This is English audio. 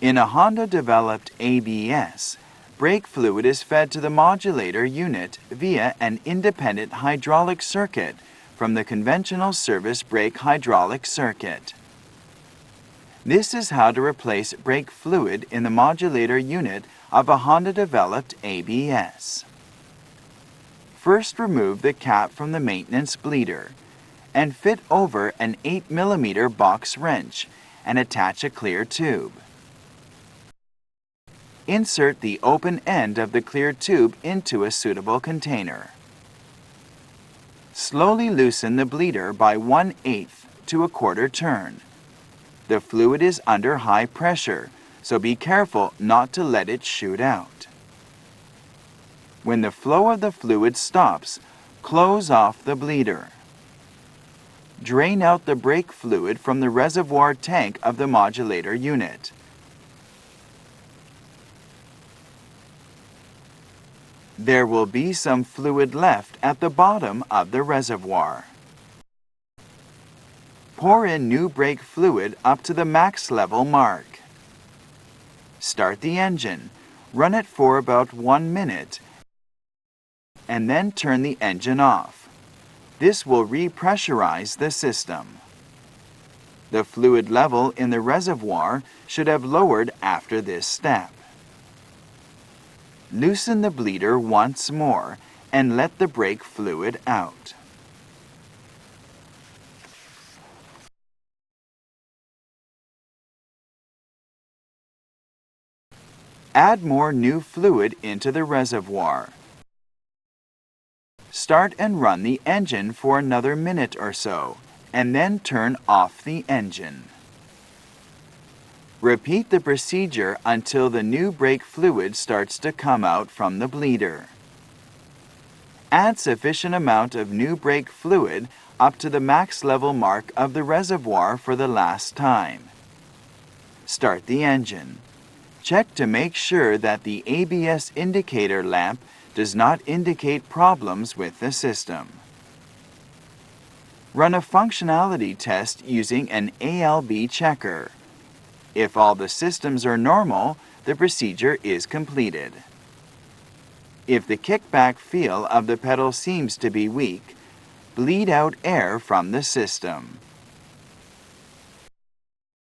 In a Honda-developed ABS, brake fluid is fed to the modulator unit via an independent hydraulic circuit from the conventional service brake hydraulic circuit. This is how to replace brake fluid in the modulator unit of a Honda-developed ABS. First, remove the cap from the maintenance bleeder and fit over an 8mm box wrench and attach a clear tube. Insert the open end of the clear tube into a suitable container. Slowly loosen the bleeder by 1/8 to a quarter turn. The fluid is under high pressure, so be careful not to let it shoot out. When the flow of the fluid stops, close off the bleeder. Drain out the brake fluid from the reservoir tank of the modulator unit. There will be some fluid left at the bottom of the reservoir. Pour in new brake fluid up to the max level mark. Start the engine, run it for about 1 minute, and then turn the engine off. This will repressurize the system. The fluid level in the reservoir should have lowered after this step. Loosen the bleeder once more and let the brake fluid out. Add more new fluid into the reservoir. Start and run the engine for another minute or so, and then turn off the engine. Repeat the procedure until the new brake fluid starts to come out from the bleeder. Add sufficient amount of new brake fluid up to the max level mark of the reservoir for the last time. Start the engine. Check to make sure that the ABS indicator lamp does not indicate problems with the system. Run a functionality test using an ALB checker. If all the systems are normal, the procedure is completed. If the kickback feel of the pedal seems to be weak, bleed out air from the system.